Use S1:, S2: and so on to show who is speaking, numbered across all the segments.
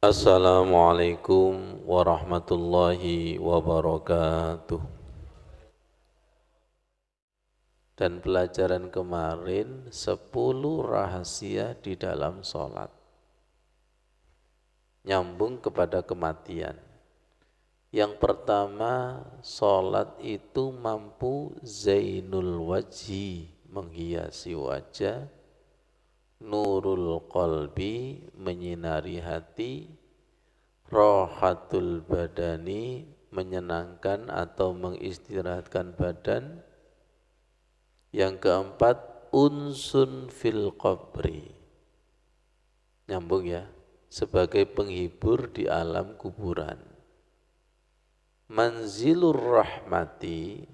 S1: Assalamualaikum warahmatullahi wabarakatuh. Dan pelajaran kemarin 10 rahasia di dalam sholat. Nyambung kepada kematian. Yang pertama, sholat itu mampu zainul wajhi, menghiasi wajah, nurul qalbi, menyinari hati, rohatul badani, menyenangkan atau mengistirahatkan badan. Yang keempat, unsun fil qabri, nyambung ya, sebagai penghibur di alam kuburan. Manzilur rahmati,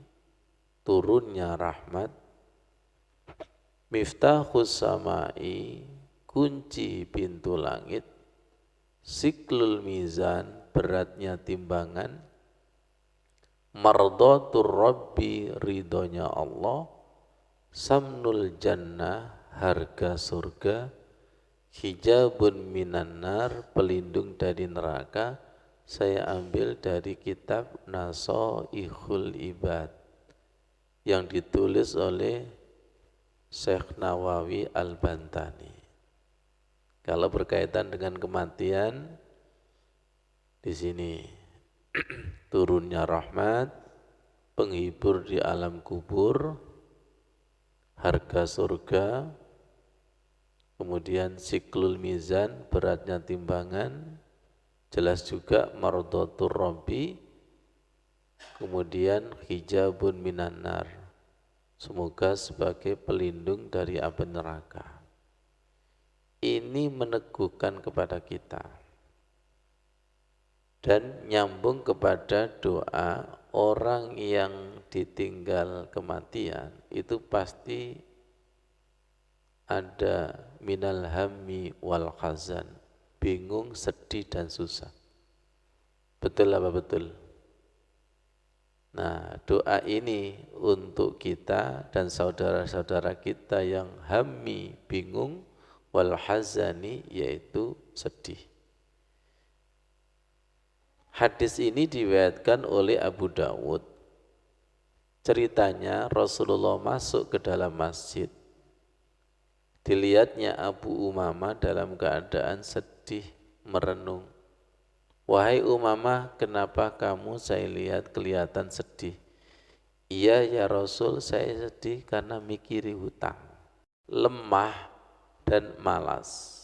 S1: turunnya rahmat. Miftahus samai, kunci pintu langit. Siklul mizan, beratnya timbangan. Mardatur rabbi, ridhonya Allah. Samnul jannah, harga surga. Hijabun minan nar, pelindung dari neraka. Saya ambil dari kitab Nasoihul Ibad yang ditulis oleh Syekh Nawawi Al-Bantani. Kalau berkaitan dengan kematian, di sini turunnya rahmat, penghibur di alam kubur, harga surga, kemudian siklul mizan, beratnya timbangan, jelas juga mardotur rabbi, kemudian hijabun minan nar, semoga sebagai pelindung dari api neraka. Ini meneguhkan kepada kita dan nyambung kepada doa orang yang ditinggal kematian itu pasti ada minal hammi wal khazan, bingung, sedih dan susah. Betul apa betul? Nah, doa ini untuk kita dan saudara-saudara kita yang hammi, bingung, wal hazani, yaitu sedih. Hadis ini diriwayatkan oleh Abu Dawud. Ceritanya Rasulullah masuk ke dalam masjid. Dilihatnya Abu Umamah dalam keadaan sedih, merenung. Wahai Umamah, kenapa kamu saya lihat kelihatan sedih? Iya ya Rasul, saya sedih karena mikiri hutang, lemah dan malas.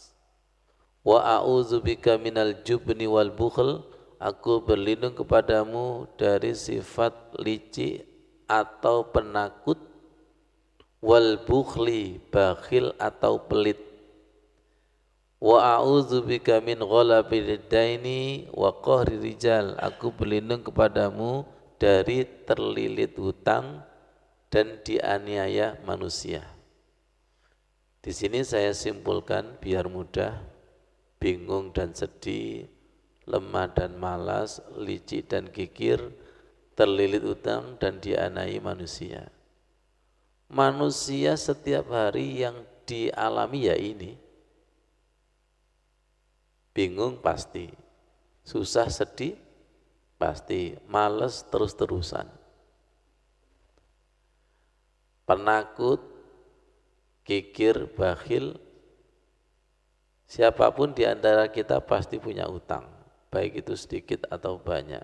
S1: Wa a'udzubika minal jubni wal bukhl, aku berlindung kepadamu dari sifat licik atau penakut, wal bukhli, bakhil atau pelit. Wa a'udzubika min ghalabil daini wa qahri rijal, aku berlindung kepadamu dari terlilit hutang dan dianiaya manusia. Di sini saya simpulkan biar mudah, bingung dan sedih, lemah dan malas, licik dan kikir, terlilit hutang dan dianiaya manusia. Manusia setiap hari yang dialami ya ini. Bingung pasti, susah sedih pasti, malas terus-terusan, penakut, kikir, bakhil. Siapapun di antara kita pasti punya utang, baik itu sedikit atau banyak.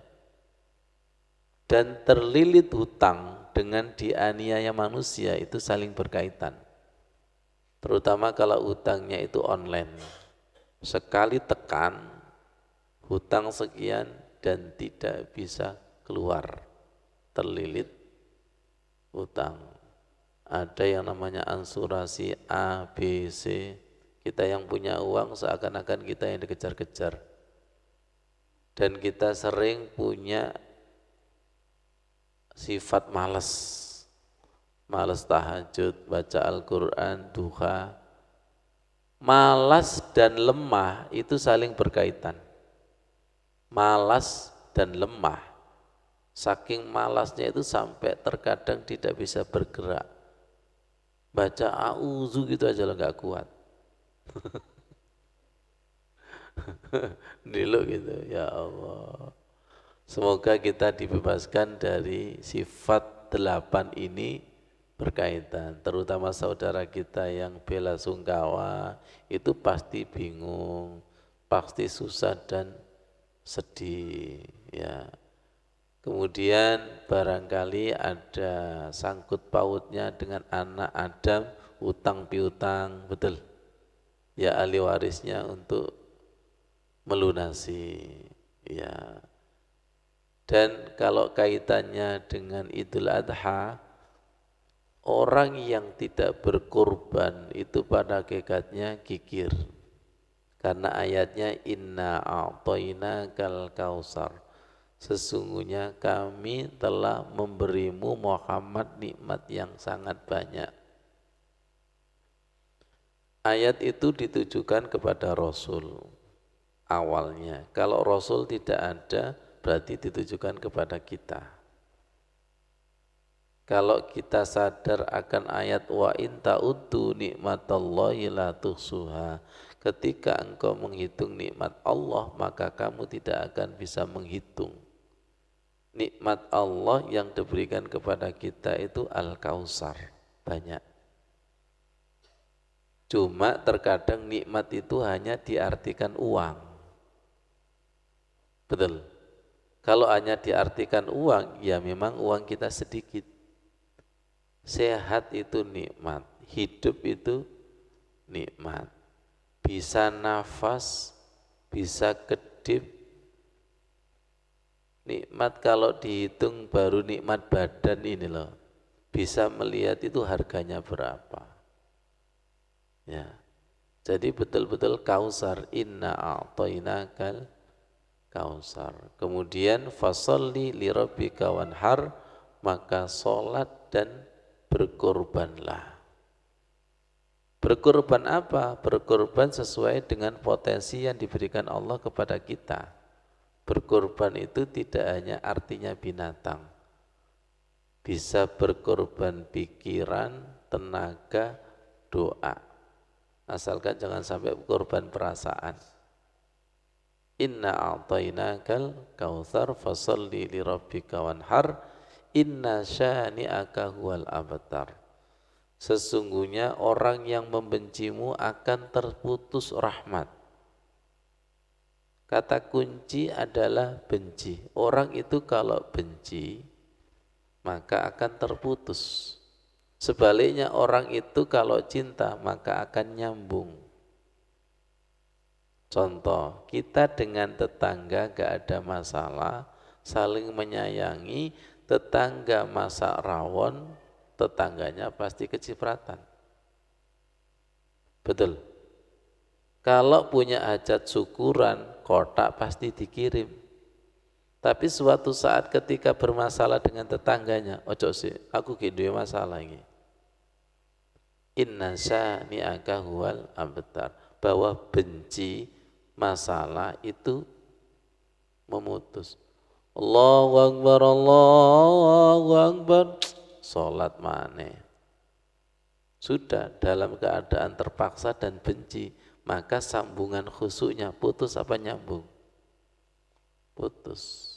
S1: Dan terlilit hutang dengan dianiaya manusia itu saling berkaitan. Terutama kalau utangnya itu online. Sekali tekan, hutang sekian dan tidak bisa keluar, terlilit hutang. Ada yang namanya ansurasi A, B, C. Kita yang punya uang seakan-akan kita yang dikejar-kejar. Dan kita sering punya sifat malas. Malas tahajud, baca Al-Quran, duha. Malas dan lemah itu saling berkaitan. Malas dan lemah. Saking malasnya itu sampai terkadang tidak bisa bergerak. Baca auzu gitu aja lo gak kuat. Dulu gitu, ya Allah. Semoga kita dibebaskan dari sifat 8 ini berkaitan, terutama saudara kita yang bela sungkawa itu pasti bingung, pasti susah dan sedih ya. Kemudian barangkali ada sangkut pautnya dengan anak Adam, utang piutang, betul ya, ahli warisnya untuk melunasi ya. Dan kalau kaitannya dengan Idul Adha, orang yang tidak berkorban itu pada hakikatnya kikir. Karena ayatnya inna a'tainakal kausar. Sesungguhnya kami telah memberimu Muhammad nikmat yang sangat banyak. Ayat itu ditujukan kepada Rasul awalnya. Kalau Rasul tidak ada, berarti ditujukan kepada kita. Kalau kita sadar akan ayat wa in ta'uddu nikmatallahi la tuhsuha, ketika engkau menghitung nikmat Allah maka kamu tidak akan bisa menghitung. Nikmat Allah yang diberikan kepada kita itu Al-Kausar, banyak. Cuma terkadang nikmat itu hanya diartikan uang. Betul. Kalau hanya diartikan uang, ya memang uang kita sedikit. Sehat itu nikmat, hidup itu nikmat. Bisa nafas, bisa kedip. Nikmat kalau dihitung baru nikmat badan ini loh. Bisa melihat itu harganya berapa. Ya. Jadi betul-betul kausar, inna a'tainakal kausar. Kemudian fasolli lirabbika wanhar, maka sholat dan berkorbanlah. Berkorban apa? Berkorban sesuai dengan potensi yang diberikan Allah kepada kita. Berkorban itu tidak hanya artinya binatang. Bisa berkorban pikiran, tenaga, doa. Asalkan jangan sampai korban perasaan. Inna a'tainakal kautsar fasalli lirabbika wanhar inna syani'aka huwal abtar. Sesungguhnya orang yang membencimu akan terputus rahmat. Kata kunci adalah benci. Orang itu kalau benci maka akan terputus. Sebaliknya orang itu kalau cinta maka akan nyambung. Contoh, kita dengan tetangga gak ada masalah, saling menyayangi, tetangga masak rawon, tetangganya pasti kecipratan. Betul. Kalau punya hajat syukuran, kotak pasti dikirim. Tapi suatu saat ketika bermasalah dengan tetangganya, ojo sih, aku gede masalah ini. Inna syani'aka huwal abtar, bahwa benci masalah itu memutus. Allahu Akbar, Allahu Akbar, sholat maneh. Sudah dalam keadaan terpaksa dan benci, maka sambungan khusyuknya putus apa nyambung? Putus.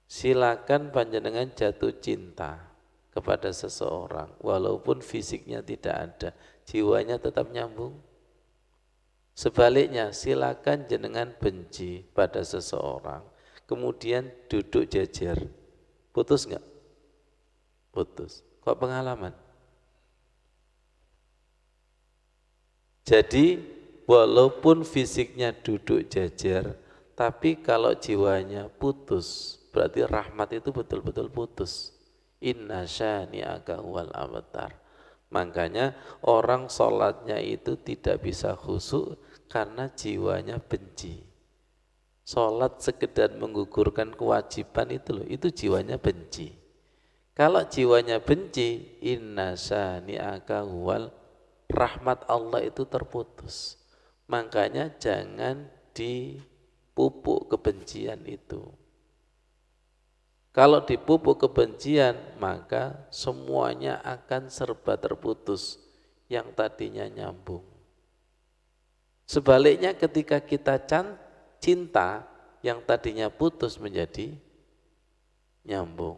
S1: Silakan panjenengan jatuh cinta kepada seseorang, walaupun fisiknya tidak ada, jiwanya tetap nyambung. Sebaliknya, silakan jenengan benci pada seseorang, kemudian duduk jejer, putus enggak? Putus. Kok pengalaman? Jadi, walaupun fisiknya duduk jejer, tapi kalau jiwanya putus, berarti rahmat itu betul-betul putus. Inna syani'aka huwal abtar. Makanya orang sholatnya itu tidak bisa khusyuk karena jiwanya benci. Sholat sekedar menggugurkan kewajiban itu loh, itu jiwanya benci. Kalau jiwanya benci, inna syani'aka huwal, rahmat Allah itu terputus. Makanya jangan dipupuk kebencian itu. Kalau dipupuk kebencian, maka semuanya akan serba terputus yang tadinya nyambung. Sebaliknya ketika kita cinta, yang tadinya putus menjadi nyambung.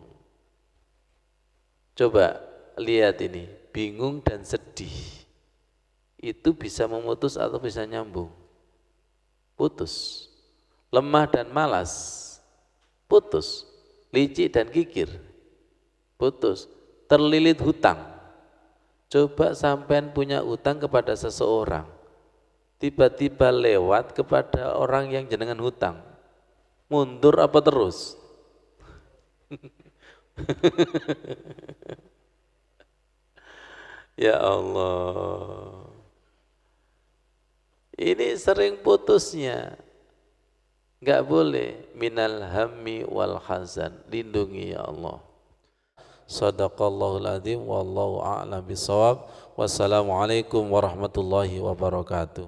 S1: Coba lihat ini, bingung dan sedih. Itu bisa memutus atau bisa nyambung? Putus. Lemah dan malas, putus. Licik dan kikir, putus. Terlilit hutang. Coba sampean punya utang kepada seseorang, tiba-tiba lewat kepada orang yang jenengan hutang, mundur apa terus? Ya Allah, ini sering putusnya, nggak boleh. Minal hammi wal hazan, lindungi ya Allah. Sadaqallahul adzim wallahu a'lam bishawab. Wassalamualaikum warahmatullahi wabarakatuh.